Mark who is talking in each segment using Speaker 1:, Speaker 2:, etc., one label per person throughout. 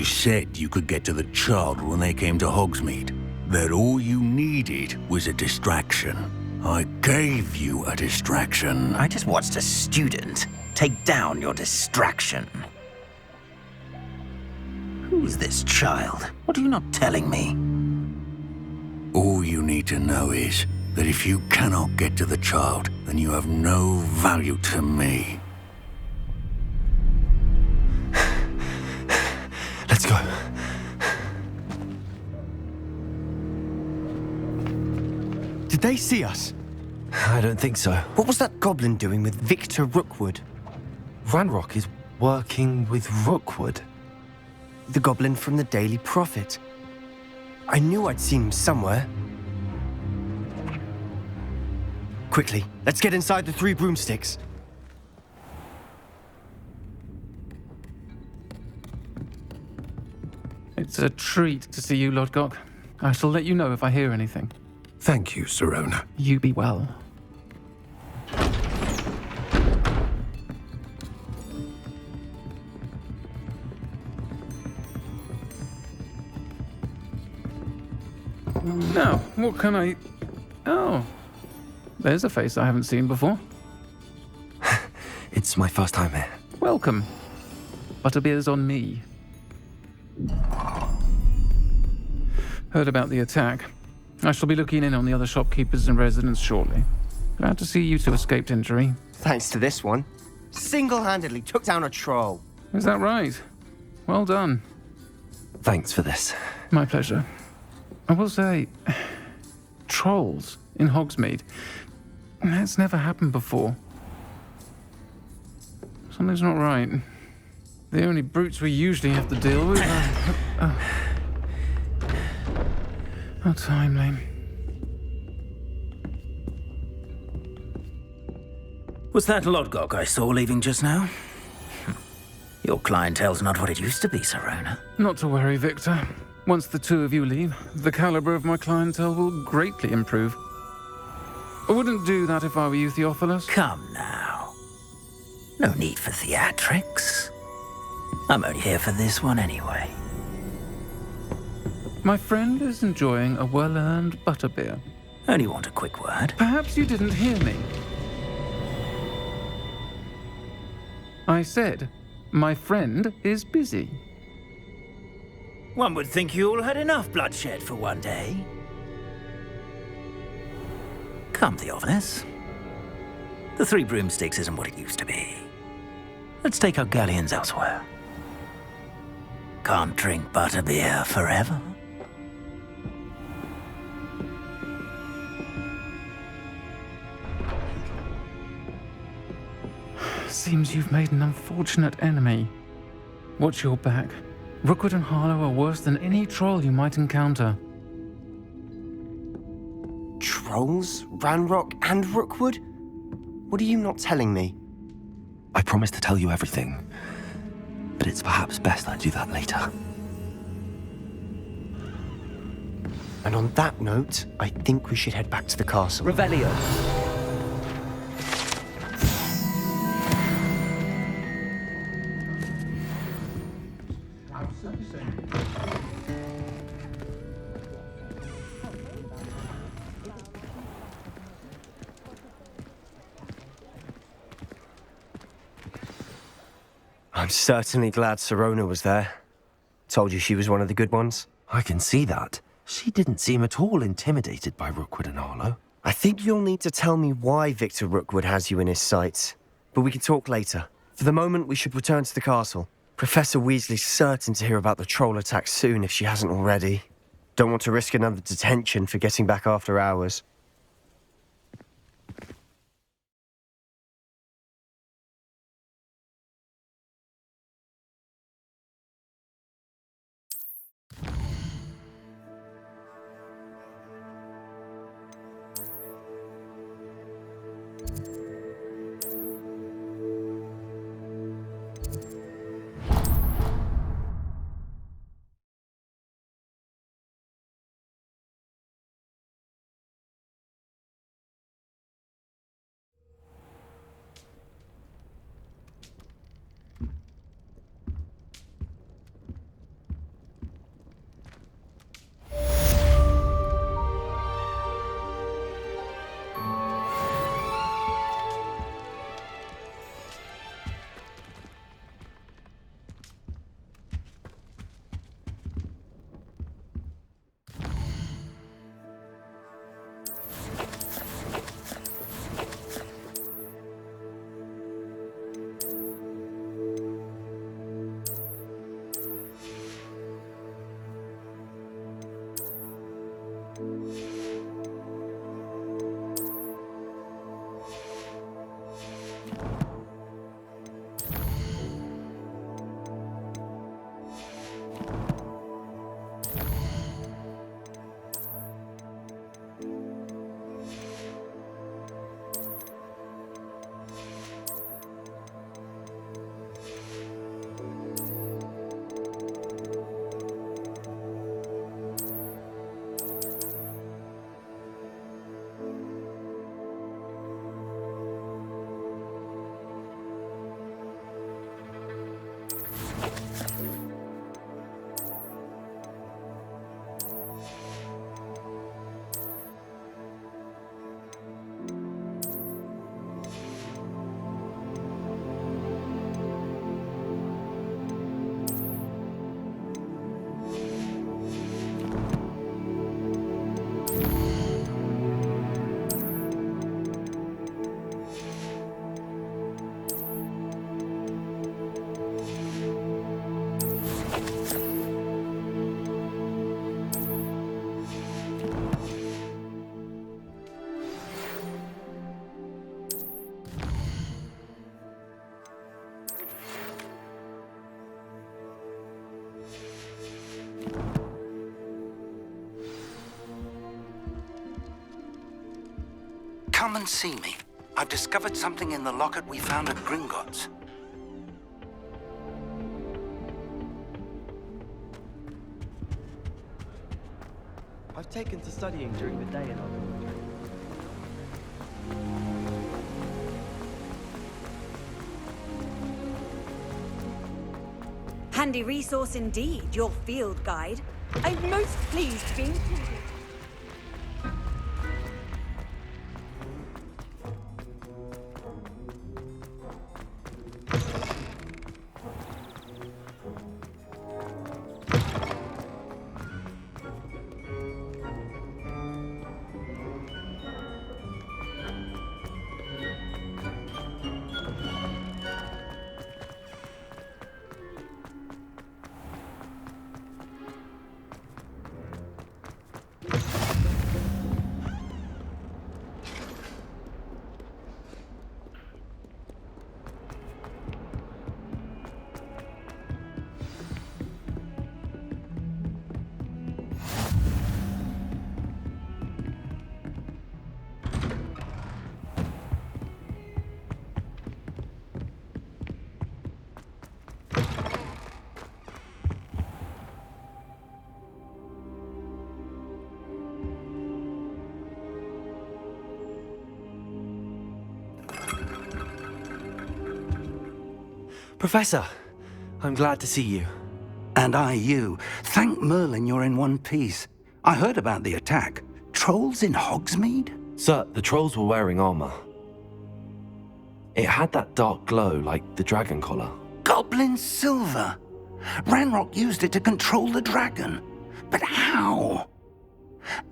Speaker 1: said you could get to the child when they came to Hogsmeade. That all you needed was a distraction. I gave you a distraction.
Speaker 2: I just watched a student take down your distraction. Who's this child? What are you not telling me?
Speaker 1: All you need to know is that if you cannot get to the child, then you have no value to me.
Speaker 3: Let's go.
Speaker 4: Did they see us?
Speaker 3: I don't think so.
Speaker 4: What was that goblin doing with Victor Rookwood?
Speaker 3: Ranrock is working with Rookwood.
Speaker 4: The goblin from the Daily Prophet. I knew I'd seen him somewhere. Quickly, let's get inside the 3 broomsticks.
Speaker 5: It's a treat to see you, Lodgok. I shall let you know if I hear anything.
Speaker 6: Thank you, Sirona.
Speaker 5: You be well. Now, what can I... Oh, there's a face I haven't seen before.
Speaker 3: It's my first time here.
Speaker 5: Welcome. Butterbeer's on me. Heard about the attack. I shall be looking in on the other shopkeepers and residents shortly. Glad to see you two escaped injury.
Speaker 4: Thanks to this one. Single-handedly took down a troll.
Speaker 5: Is that right? Well done.
Speaker 3: Thanks for this.
Speaker 5: My pleasure. I will say, trolls in Hogsmeade. That's never happened before. Something's not right. The only brutes we usually have to deal with are... How timely.
Speaker 2: Was that Lodgok I saw leaving just now? Your clientele's not what it used to be, Sirona.
Speaker 5: Not to worry, Victor. Once the 2 of you leave, the caliber of my clientele will greatly improve. I wouldn't do that if I were you, Theophilus.
Speaker 2: Come now. No need for theatrics. I'm only here for this one anyway.
Speaker 5: My friend is enjoying a well-earned butterbeer.
Speaker 2: Only want a quick word.
Speaker 5: Perhaps you didn't hear me. I said, my friend is busy.
Speaker 2: One would think you all had enough bloodshed for one day. Come, Theophilus. The 3 broomsticks isn't what it used to be. Let's take our galleons elsewhere. Can't drink butterbeer forever.
Speaker 5: Seems you've made an unfortunate enemy. Watch your back. Rookwood and Harlow are worse than any troll you might encounter.
Speaker 4: Trolls? Ranrock and Rookwood? What are you not telling me?
Speaker 3: I promise to tell you everything, but it's perhaps best I do that later.
Speaker 4: And on that note, I think we should head back to the castle.
Speaker 2: Revelio.
Speaker 4: I'm certainly glad Sirona was there. Told you she was one of the good ones.
Speaker 3: I can see that. She didn't seem at all intimidated by Rookwood and Harlow.
Speaker 4: I think you'll need to tell me why Victor Rookwood has you in his sights. But we can talk later. For the moment, we should return to the castle. Professor Weasley's certain to hear about the troll attack soon if she hasn't already. Don't want to risk another detention for getting back after hours.
Speaker 7: come and see me. I've discovered something in the locket we found at Gringotts.
Speaker 4: I've taken to studying during the day in our dormitory.
Speaker 8: Handy resource indeed, your field guide. I'm most pleased to be included.
Speaker 3: Professor, I'm glad to see you.
Speaker 7: And I you. Thank Merlin you're in one piece. I heard about the attack. Trolls in Hogsmeade?
Speaker 3: Sir, the trolls were wearing armor. It had that dark glow like the dragon collar.
Speaker 7: Goblin silver! Ranrock used it to control the dragon. But how?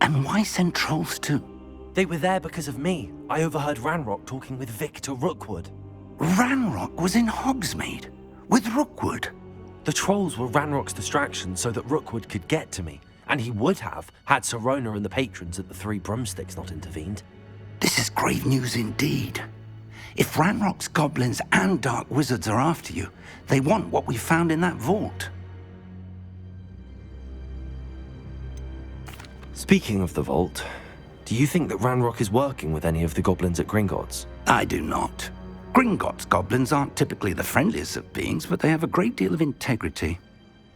Speaker 7: And why send trolls too?
Speaker 3: They were there because of me. I overheard Ranrock talking with Victor Rookwood.
Speaker 7: Ranrock was in Hogsmeade? With Rookwood?
Speaker 3: The trolls were Ranrock's distraction so that Rookwood could get to me. And he would have, had Sirona and the patrons at the Three Broomsticks not intervened.
Speaker 7: This is grave news indeed. If Ranrock's goblins and dark wizards are after you, they want what we found in that vault.
Speaker 3: Speaking of the vault, do you think that Ranrock is working with any of the goblins at Gringotts?
Speaker 7: I do not. Gringotts goblins aren't typically the friendliest of beings, but they have a great deal of integrity.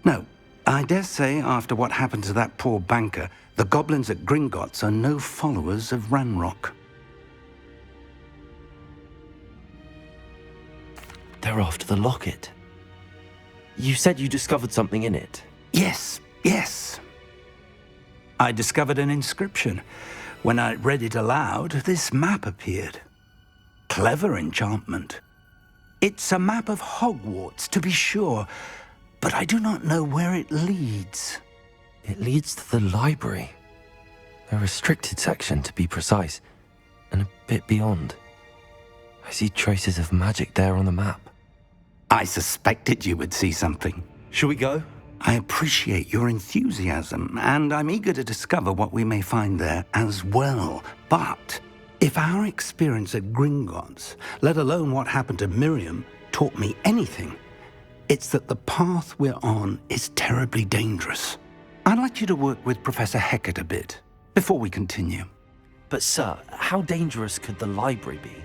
Speaker 7: No, I dare say after what happened to that poor banker, the goblins at Gringotts are no followers of Ranrock.
Speaker 3: They're after the locket. You said you discovered something in it.
Speaker 7: Yes. I discovered an inscription. When I read it aloud, this map appeared. Clever enchantment. It's a map of Hogwarts, to be sure, but I do not know where it leads.
Speaker 3: It leads to the library. A restricted section, to be precise, and a bit beyond. I see traces of magic there on the map.
Speaker 7: I suspected you would see something.
Speaker 3: Shall we go?
Speaker 7: I appreciate your enthusiasm, and I'm eager to discover what we may find there as well. But if our experience at Gringotts, let alone what happened to Miriam, taught me anything, it's that the path we're on is terribly dangerous. I'd like you to work with Professor Hecat a bit before we continue.
Speaker 3: But sir, how dangerous could the library be?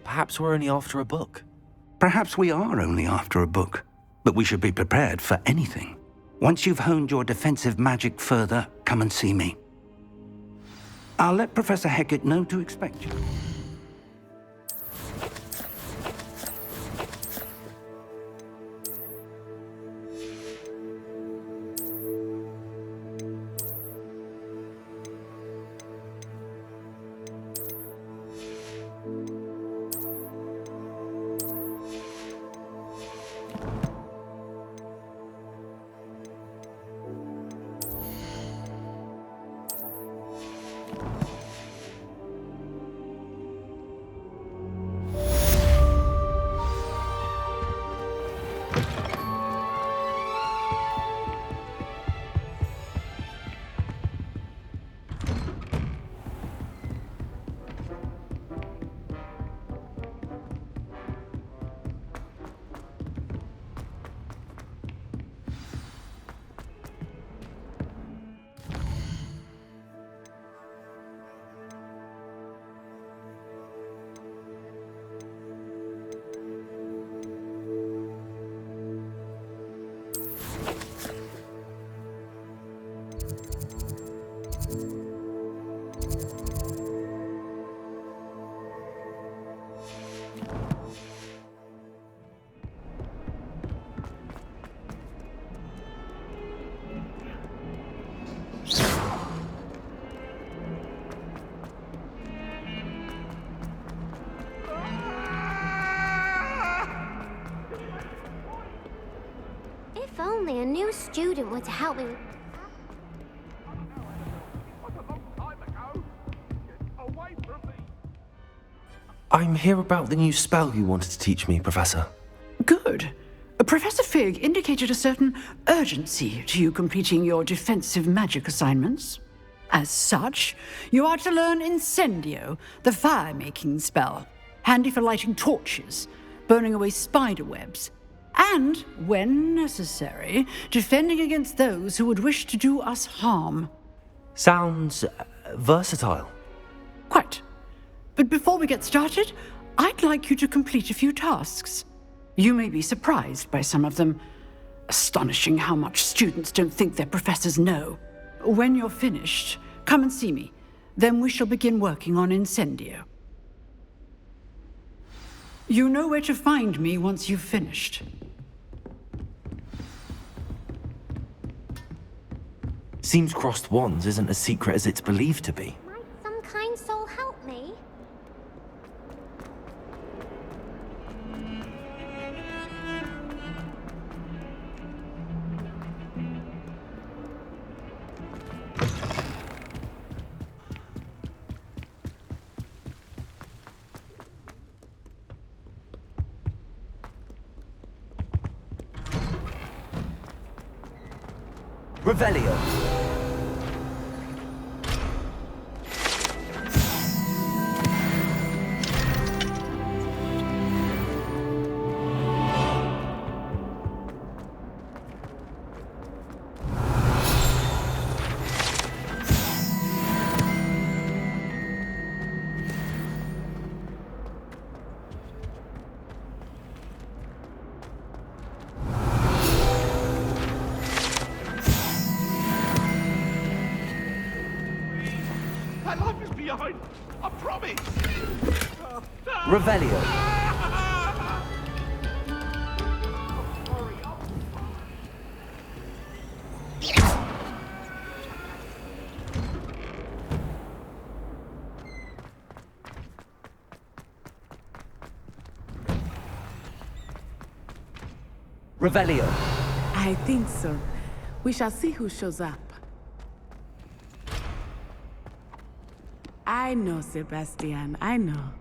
Speaker 3: Perhaps we're only after a book.
Speaker 7: Perhaps we are only after a book, but we should be prepared for anything. Once you've honed your defensive magic further, come and see me. I'll let Professor Hecat know to expect you.
Speaker 9: new student were to help me with...
Speaker 3: I'm here about the new spell you wanted to teach me, Professor.
Speaker 10: Good. Professor Fig indicated a certain urgency to you completing your defensive magic assignments. As such, you are to learn Incendio, the fire-making spell, handy for lighting torches, burning away spider webs, and, when necessary, defending against those who would wish to do us harm.
Speaker 3: Sounds versatile.
Speaker 10: Quite. But before we get started, I'd like you to complete a few tasks. You may be surprised by some of them. Astonishing how much students don't think their professors know. When you're finished, come and see me. Then we shall begin working on Incendio. You know where to find me once you've finished.
Speaker 3: Seems crossed wands isn't as secret as it's believed to be.
Speaker 9: Might some kind soul help me?
Speaker 3: Revelio. Revelio. Revelio.
Speaker 11: I think so. We shall see who shows up. I know, Sebastian, I know.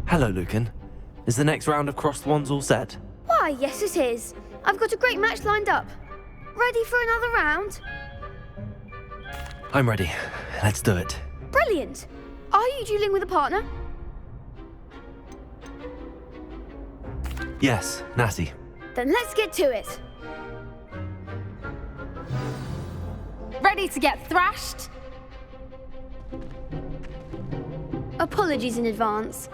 Speaker 3: Hello, Lucan. Is the next round of crossed wands all set?
Speaker 9: Why, yes it is. I've got a great match lined up. Ready for another round?
Speaker 3: I'm ready. Let's do it.
Speaker 9: Brilliant. Are you dueling with a partner?
Speaker 3: Yes, Natty.
Speaker 9: Then let's get to it. Ready to get thrashed? Apologies in advance.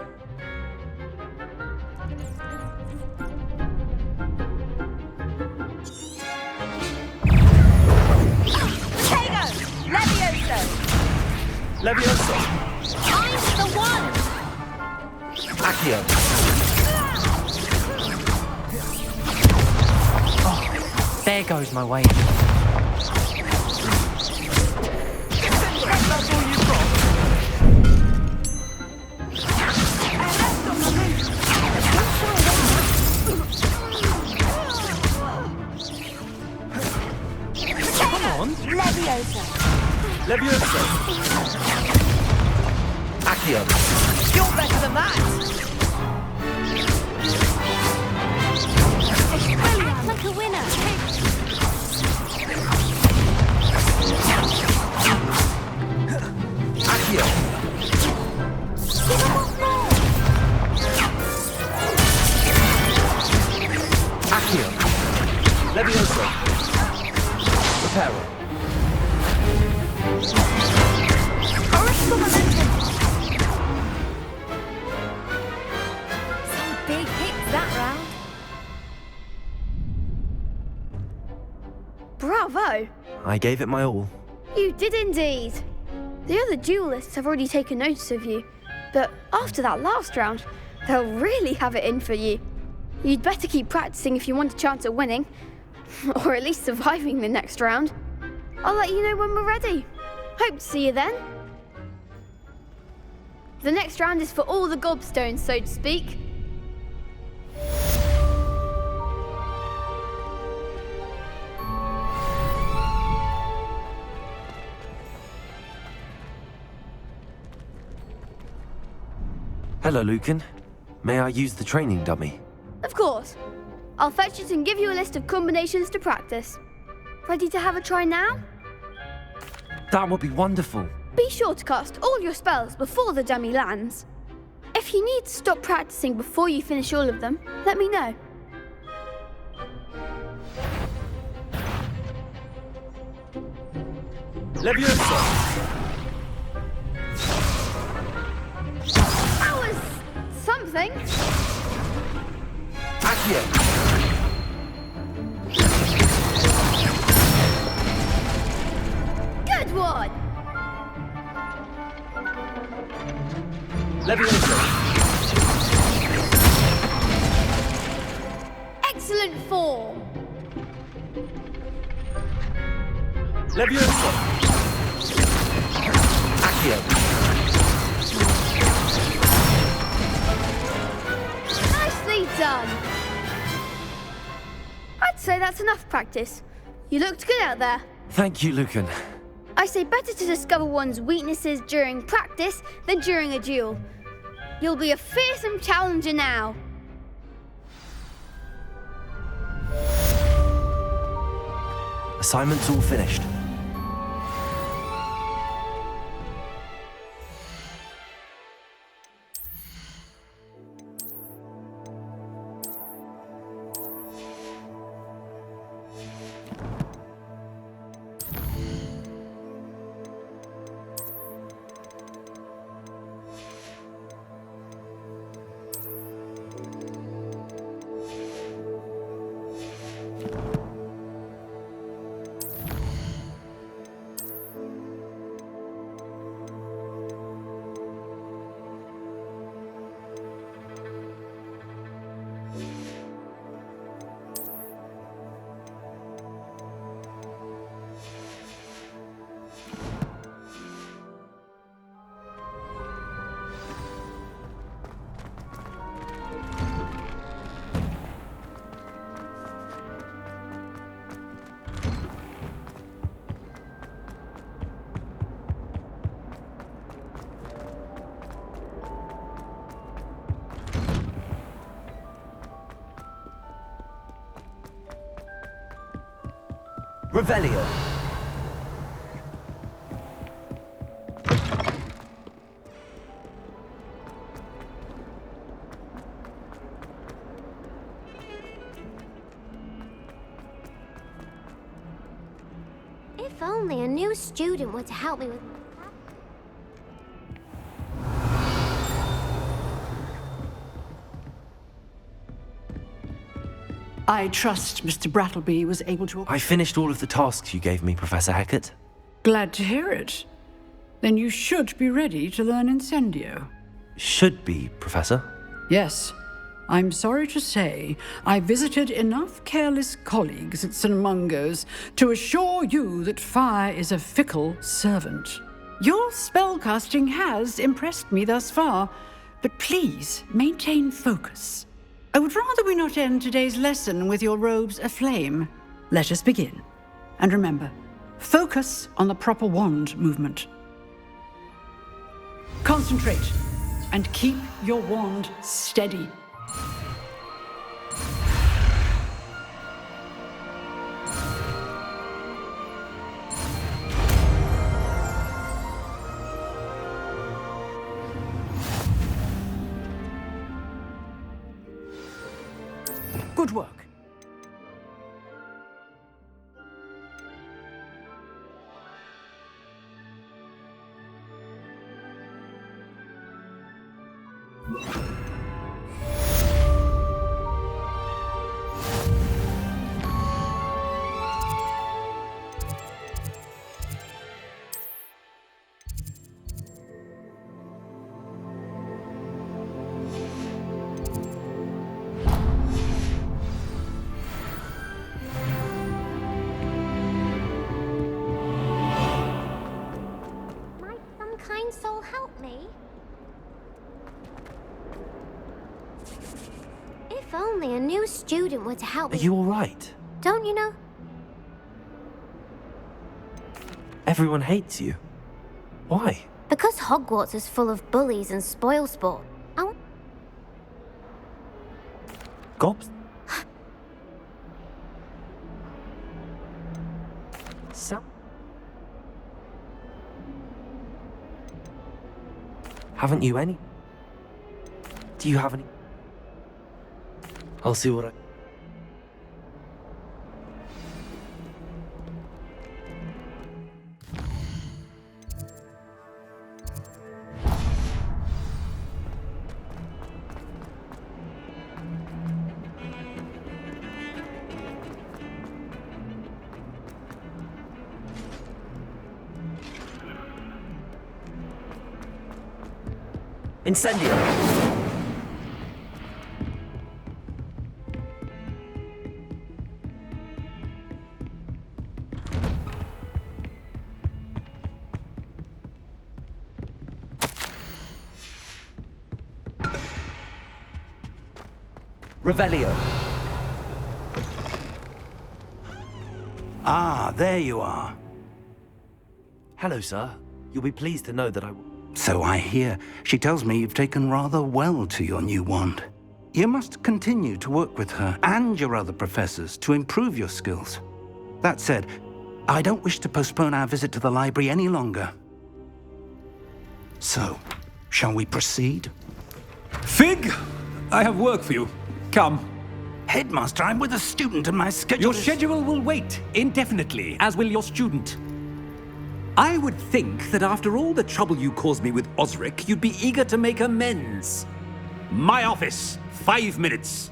Speaker 9: Potato! Levioso!
Speaker 3: Levioso.
Speaker 9: I'm the one!
Speaker 3: Accio.
Speaker 12: Oh, there goes my way.
Speaker 3: That's all you've got?
Speaker 12: Come on.
Speaker 9: Levioso!
Speaker 3: Levioso. Accio.
Speaker 12: You're better than that.
Speaker 9: Act like a winner!
Speaker 3: Accio.
Speaker 9: Give him off more!
Speaker 3: Accio. Levioso. Reparo.
Speaker 9: Original momentum! Some big hits that round. Bravo!
Speaker 3: I gave it my all.
Speaker 9: You did indeed. The other duelists have already taken notice of you, but after that last round, they'll really have it in for you. You'd better keep practicing if you want a chance at winning, or at least surviving the next round. I'll let you know when we're ready. Hope to see you then. The next round is for all the gobstones, so to speak.
Speaker 3: Hello, Lucan. May I use the training dummy?
Speaker 9: Of course. I'll fetch it and give you a list of combinations to practice. Ready to have a try now?
Speaker 3: That would be wonderful.
Speaker 9: Be sure to cast all your spells before the dummy lands. If you need to stop practicing before you finish all of them, let me know.
Speaker 3: Leviosa!
Speaker 9: That was something.
Speaker 3: Accio!
Speaker 9: Good one.
Speaker 3: Leviosa!
Speaker 9: Excellent form.
Speaker 3: Leviosa! Accio!
Speaker 9: Nicely done. I'd say that's enough practice. You looked good out there.
Speaker 3: Thank you, Lucan.
Speaker 9: I say better to discover one's weaknesses during practice than during a duel. You'll be a fearsome challenger now.
Speaker 3: Assignment's all finished. Revelio.
Speaker 13: If only a new student were to help me with...
Speaker 10: I trust Mr. Brattleby was able to...
Speaker 3: I finished all of the tasks you gave me, Professor Hackett.
Speaker 10: Glad to hear it. Then you should be ready to learn Incendio.
Speaker 3: Should be, Professor.
Speaker 10: Yes. I'm sorry to say, I visited enough careless colleagues at St. Mungo's to assure you that fire is a fickle servant. Your spellcasting has impressed me thus far, but please maintain focus. I would rather we not end today's lesson with your robes aflame. Let us begin. And remember, focus on the proper wand movement. Concentrate and keep your wand steady. Good work.
Speaker 13: only a new student were to help
Speaker 3: Are
Speaker 13: me...
Speaker 3: you alright?
Speaker 13: Don't you know?
Speaker 3: Everyone hates you. Why?
Speaker 13: Because Hogwarts is full of bullies and spoilsport.
Speaker 3: Gobs? So? Haven't you any? Do you have any? I'll see what I... Incendio! Revelio.
Speaker 7: Ah, there you are.
Speaker 3: Hello, sir. You'll be pleased to know that I...
Speaker 7: So I hear. She tells me you've taken rather well to your new wand. You must continue to work with her and your other professors to improve your skills. That said, I don't wish to postpone our visit to the library any longer. So, shall we proceed?
Speaker 14: Fig! I have work for you. Come.
Speaker 7: Headmaster, I'm with a student and my schedule
Speaker 14: Your schedule will wait indefinitely, as will your student. I would think that after all the trouble you caused me with Osric, you'd be eager to make amends. My office, 5 minutes.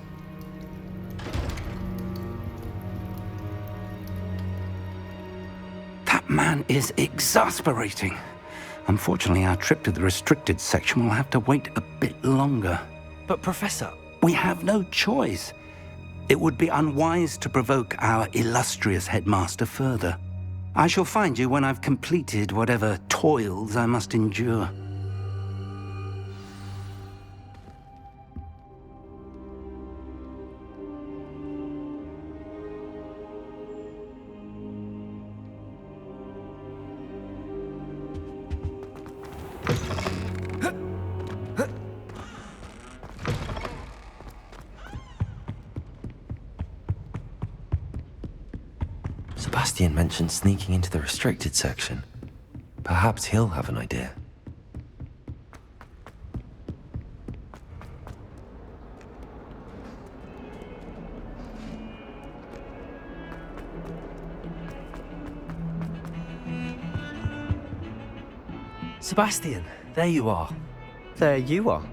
Speaker 7: That man is exasperating. Unfortunately, our trip to the restricted section will have to wait a bit longer.
Speaker 3: But, Professor...
Speaker 7: We have no choice. It would be unwise to provoke our illustrious headmaster further. I shall find you when I've completed whatever toils I must endure.
Speaker 3: Sebastian mentioned sneaking into the restricted section. Perhaps he'll have an idea. Sebastian, there you are.
Speaker 4: There you are.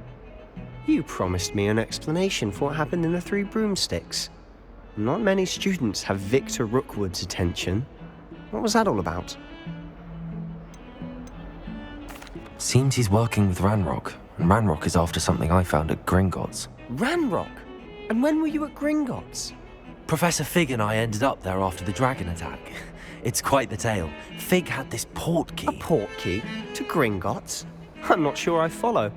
Speaker 4: You promised me an explanation for what happened in the Three Broomsticks. Not many students have Victor Rookwood's attention. What was that all about?
Speaker 3: Seems he's working with Ranrock, and Ranrock is after something I found at Gringotts.
Speaker 4: Ranrock? And when were you at Gringotts?
Speaker 3: Professor Fig and I ended up there after the dragon attack. It's quite the tale. Fig had this port key.
Speaker 4: A port key? To Gringotts? I'm not sure I follow.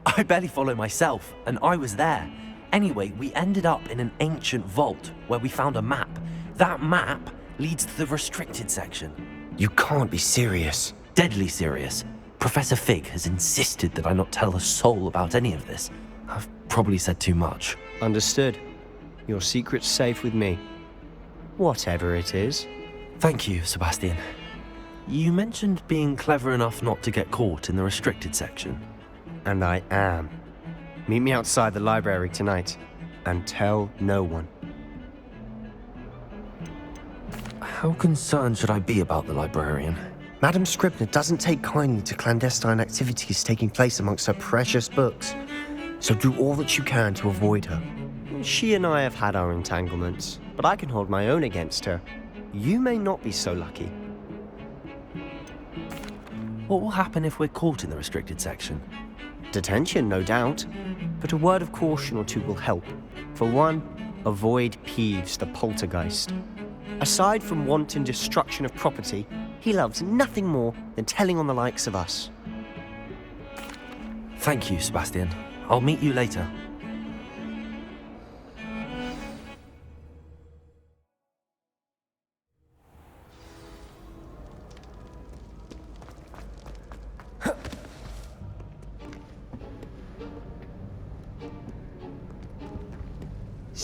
Speaker 3: I barely follow myself, and I was there. Anyway, we ended up in an ancient vault where we found a map. That map leads to the restricted section.
Speaker 4: You can't be serious.
Speaker 3: Deadly serious. Professor Fig has insisted that I not tell a soul about any of this. I've probably said too much.
Speaker 4: Understood. Your secret's safe with me. Whatever it is.
Speaker 3: Thank you, Sebastian. You mentioned being clever enough not to get caught in the restricted section.
Speaker 4: And I am. Meet me outside the library tonight, and tell no one.
Speaker 3: How concerned should I be about the librarian?
Speaker 4: Madam Scribner doesn't take kindly to clandestine activities taking place amongst her precious books, so do all that you can to avoid her. She and I have had our entanglements, but I can hold my own against her. You may not be so lucky.
Speaker 3: What will happen if we're caught in the restricted section?
Speaker 4: Detention, no doubt, but a word of caution or two will help. For one, avoid Peeves, the poltergeist. Aside from wanton destruction of property, he loves nothing more than telling on the likes of us.
Speaker 3: Thank you, Sebastian. I'll meet you later.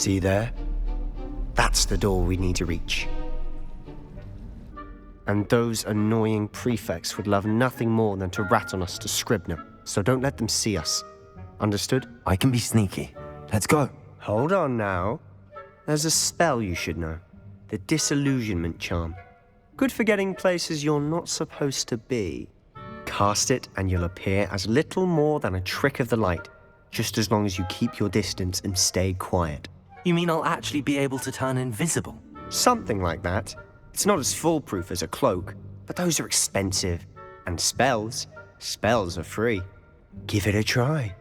Speaker 4: See there? That's the door we need to reach. And those annoying prefects would love nothing more than to rat on us to Scribner, so don't let them see us. Understood?
Speaker 3: I can be sneaky. Let's go.
Speaker 4: Hold on now. There's a spell you should know. The Disillusionment Charm. Good for getting places you're not supposed to be. Cast it and you'll appear as little more than a trick of the light, just as long as you keep your distance and stay quiet.
Speaker 3: You mean I'll actually be able to turn invisible?
Speaker 4: Something like that. It's not as foolproof as a cloak, but those are expensive. And spells are free. Give it a try.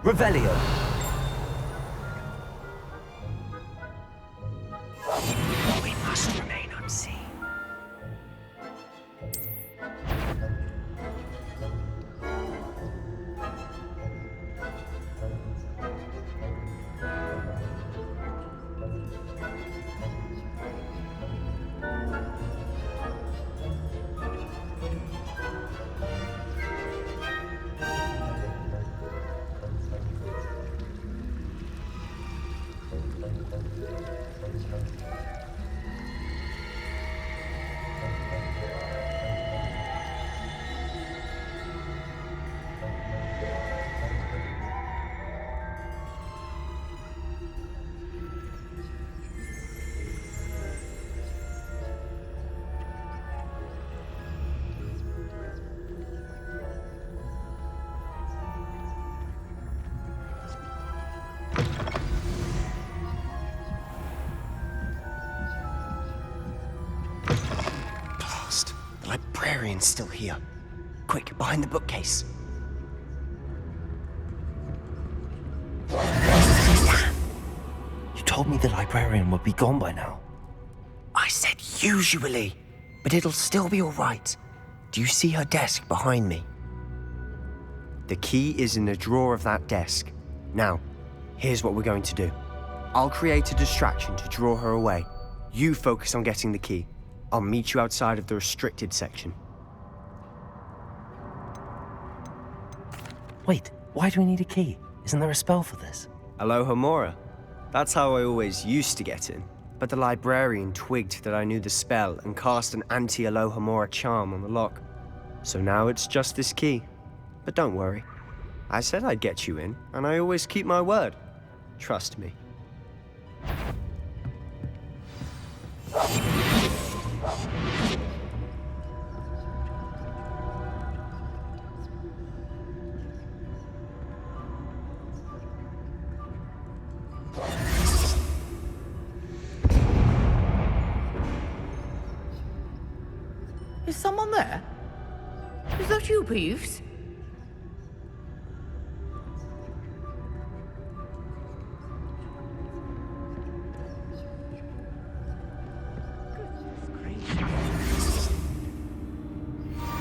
Speaker 3: Revelio.
Speaker 4: We must remain unseen. The librarian's still here. Quick, behind the bookcase.
Speaker 3: You told me the librarian would be gone by now.
Speaker 4: I said usually, but it'll still be all right. Do you see her desk behind me? The key is in the drawer of that desk. Now, here's what we're going to do. I'll create a distraction to draw her away. You focus on getting the key. I'll meet you outside of the restricted section.
Speaker 3: Wait, why do we need a key? Isn't there a spell for this?
Speaker 4: Alohomora. That's how I always used to get in. But the librarian twigged that I knew the spell and cast an anti-Alohomora charm on the lock. So now it's just this key. But don't worry. I said I'd get you in, and I always keep my word. Trust me.
Speaker 11: Is someone there? Is that you, Peeves?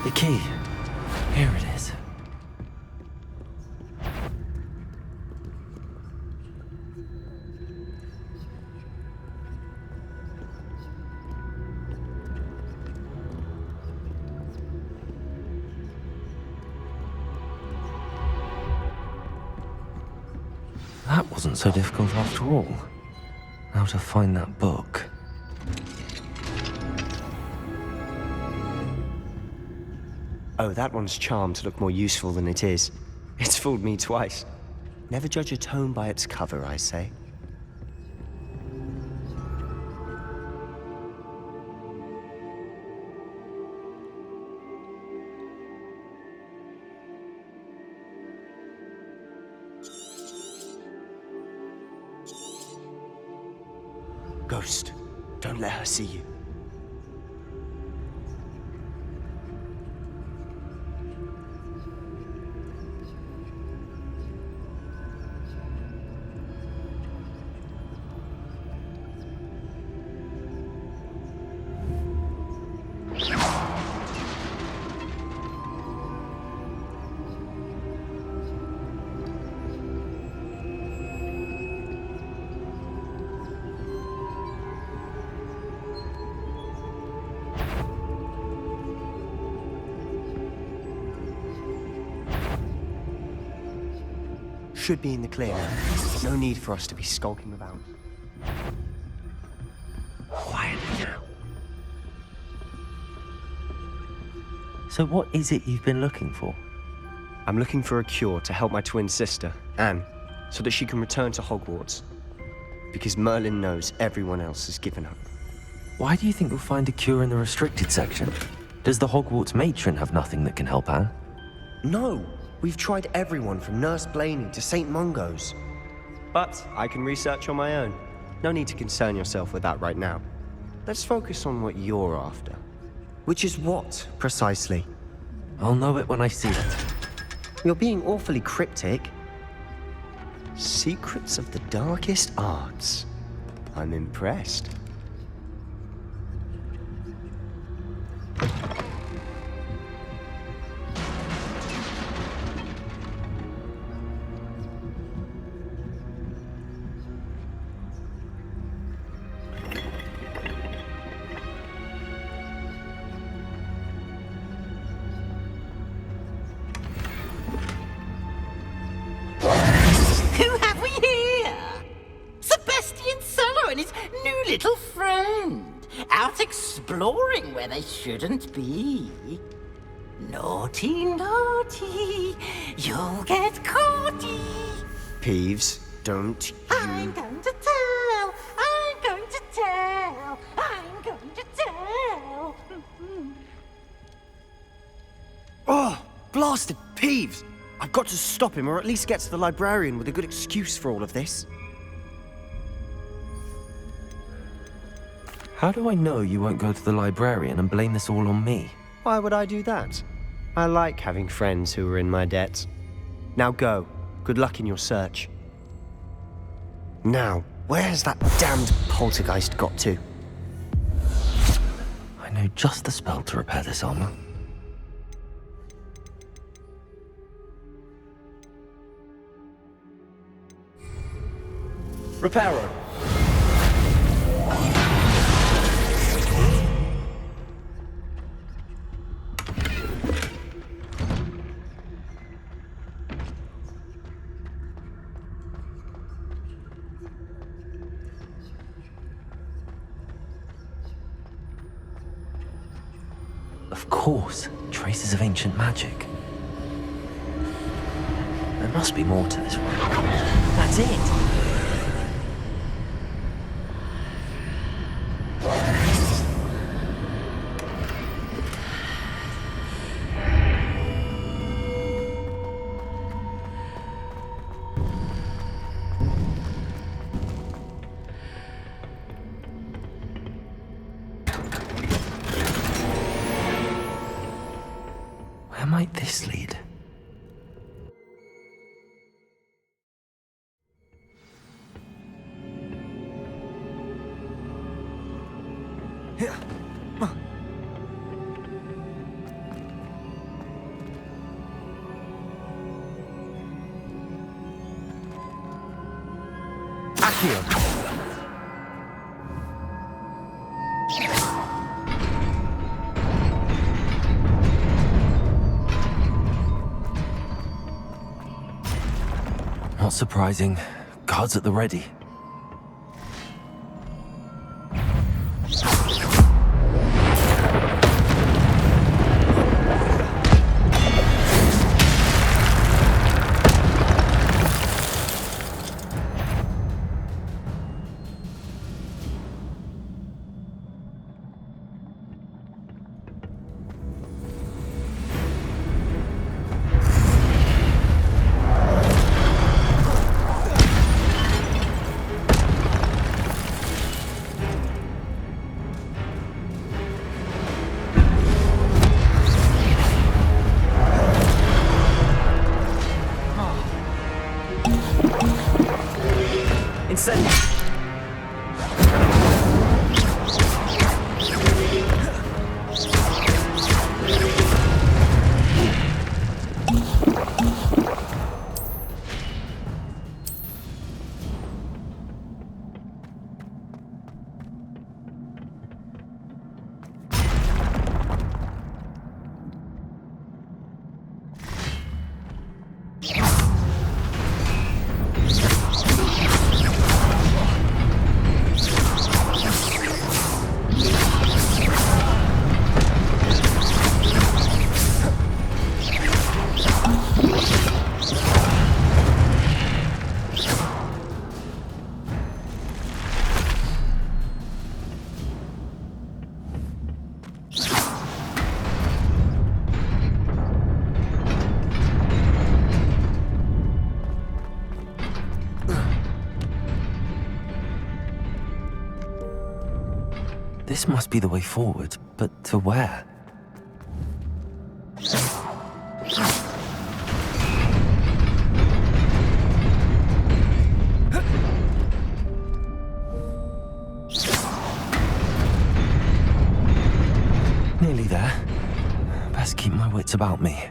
Speaker 3: The key. Here it is. That wasn't so difficult after all. Now to find that book.
Speaker 4: Oh, that one's charmed to look more useful than it is. It's fooled me twice. Never judge a tome by its cover, I say. Ghost, don't let her see you. Should be in the clear now. No need for us to be skulking about.
Speaker 3: Quietly now. So what is it you've been looking for?
Speaker 4: I'm looking for a cure to help my twin sister, Anne, so that she can return to Hogwarts. Because Merlin knows everyone else has given up.
Speaker 3: Why do you think you'll find a cure in the restricted section? Does the Hogwarts matron have nothing that can help Anne?
Speaker 4: No! We've tried everyone from Nurse Blaney to St. Mungo's. But I can research on my own. No need to concern yourself with that right now. Let's focus on what you're after. Which is what, precisely?
Speaker 3: I'll know it when I see it.
Speaker 4: You're being awfully cryptic. Secrets of the darkest arts. I'm impressed.
Speaker 11: Little friend, out exploring where they shouldn't be. Naughty, naughty, you'll get caughty.
Speaker 4: Peeves, don't you...
Speaker 11: I'm going to tell, I'm going to tell, I'm going to tell.
Speaker 4: Oh, blasted Peeves! I've got to stop him, or at least get to the librarian with a good excuse for all of this.
Speaker 3: How do I know you won't go to the librarian and blame this all on me?
Speaker 4: Why would I do that? I like having friends who are in my debt. Now go. Good luck in your search. Now, where has that damned poltergeist got to?
Speaker 3: I know just the spell to repair this armor.
Speaker 14: Reparo.
Speaker 3: Of course, traces of ancient magic. There must be more to this one. That's it! Where might this lead?
Speaker 4: Accio!
Speaker 3: Not surprising. Guards at the ready. This must be the way forward, but to where? Nearly there. Best keep my wits about me.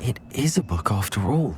Speaker 3: It is a book after all.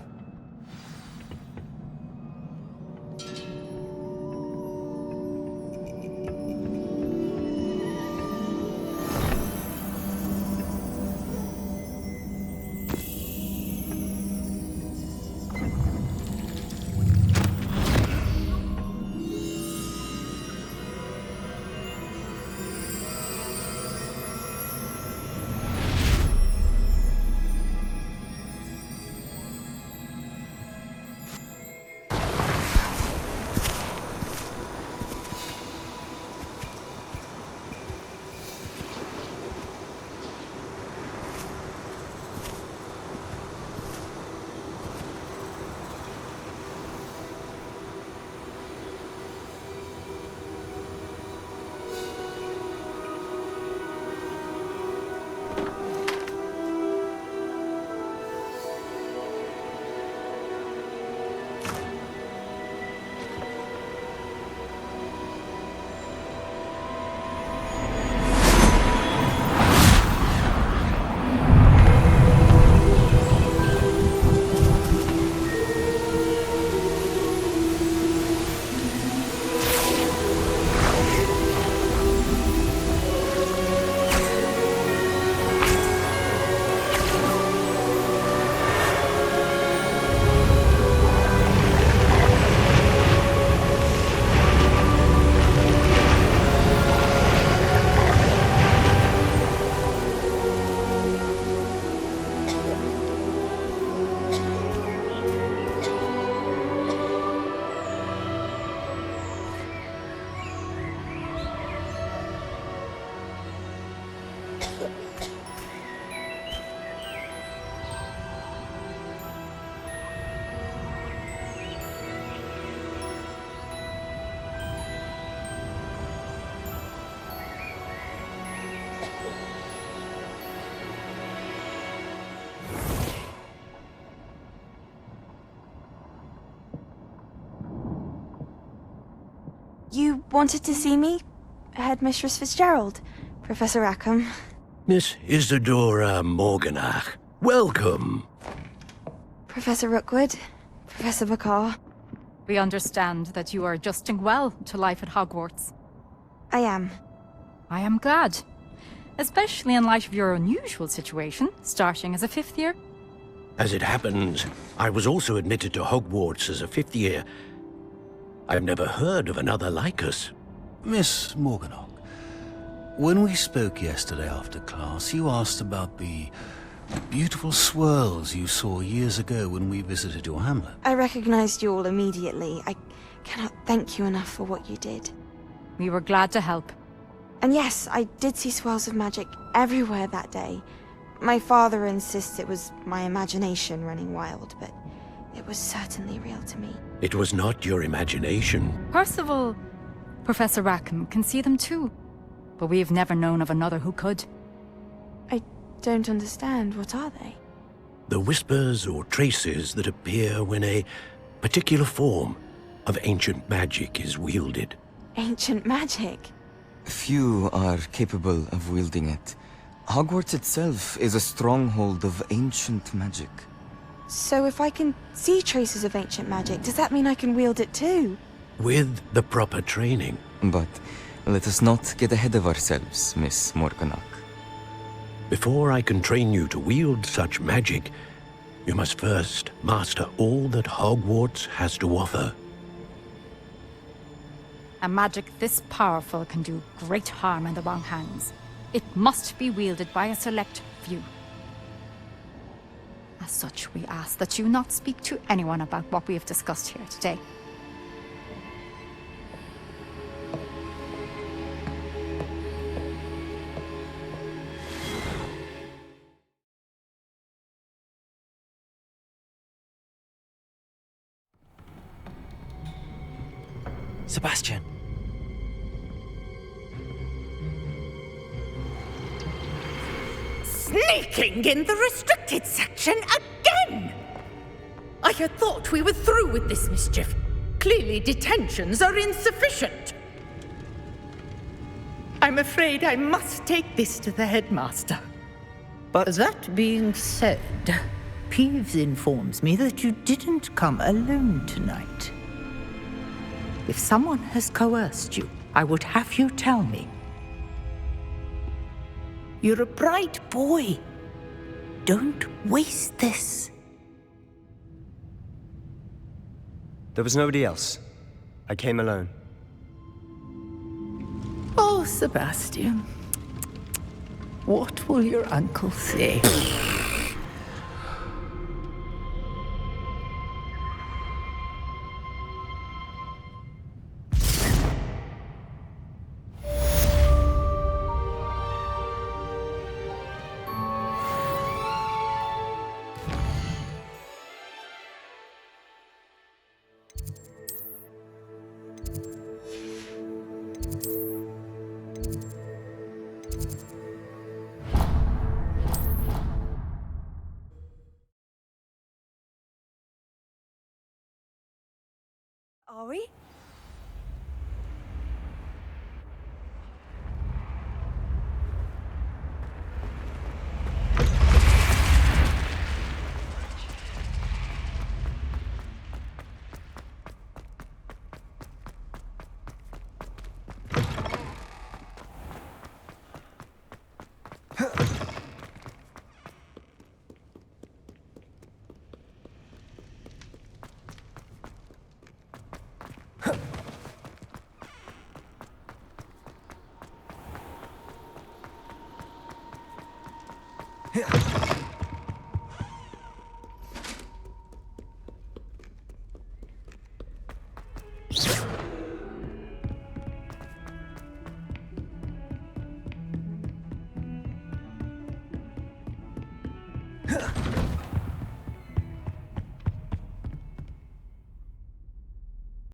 Speaker 15: You wanted to see me? Headmistress Fitzgerald, Professor Rackham.
Speaker 6: Miss Isadora Morganach, welcome.
Speaker 15: Professor Rookwood, Professor Bakar.
Speaker 16: We understand that you are adjusting well to life at Hogwarts.
Speaker 15: I am.
Speaker 16: I am glad. Especially in light of your unusual situation, starting as a 5th year.
Speaker 6: As it happens, I was also admitted to Hogwarts as a 5th year. I've never heard of another like us.
Speaker 17: Miss Morganach, when we spoke yesterday after class, you asked about the beautiful swirls you saw years ago when we visited your hamlet.
Speaker 15: I recognized you all immediately. I cannot thank you enough for what you did.
Speaker 16: We were glad to help.
Speaker 15: And yes, I did see swirls of magic everywhere that day. My father insists it was my imagination running wild, but it was certainly real to me.
Speaker 6: It was not your imagination.
Speaker 16: Percival, Professor Rackham can see them too. But we've never known of another who could.
Speaker 15: I don't understand. What are they?
Speaker 6: The whispers or traces that appear when a particular form of ancient magic is wielded.
Speaker 15: Ancient magic?
Speaker 3: Few are capable of wielding it. Hogwarts itself is a stronghold of ancient magic.
Speaker 15: So if I can see traces of ancient magic, does that mean I can wield it too?
Speaker 6: With the proper training.
Speaker 3: But let us not get ahead of ourselves, Miss Morganach.
Speaker 6: Before I can train you to wield such magic, you must first master all that Hogwarts has to offer.
Speaker 16: A magic this powerful can do great harm in the wrong hands. It must be wielded by a select few. As such, we ask that you not speak to anyone about what we have discussed here today.
Speaker 3: Sebastian.
Speaker 18: Sneaking in the restricted section again! I had thought we were through with this mischief. Clearly detentions are insufficient. I'm afraid I must take this to the headmaster.
Speaker 4: But
Speaker 18: that being said, Peeves informs me that you didn't come alone tonight. If someone has coerced you, I would have you tell me. You're a bright boy. Don't waste this.
Speaker 4: There was nobody else. I came alone.
Speaker 18: Oh, Sebastian. What will your uncle say?
Speaker 8: Are we?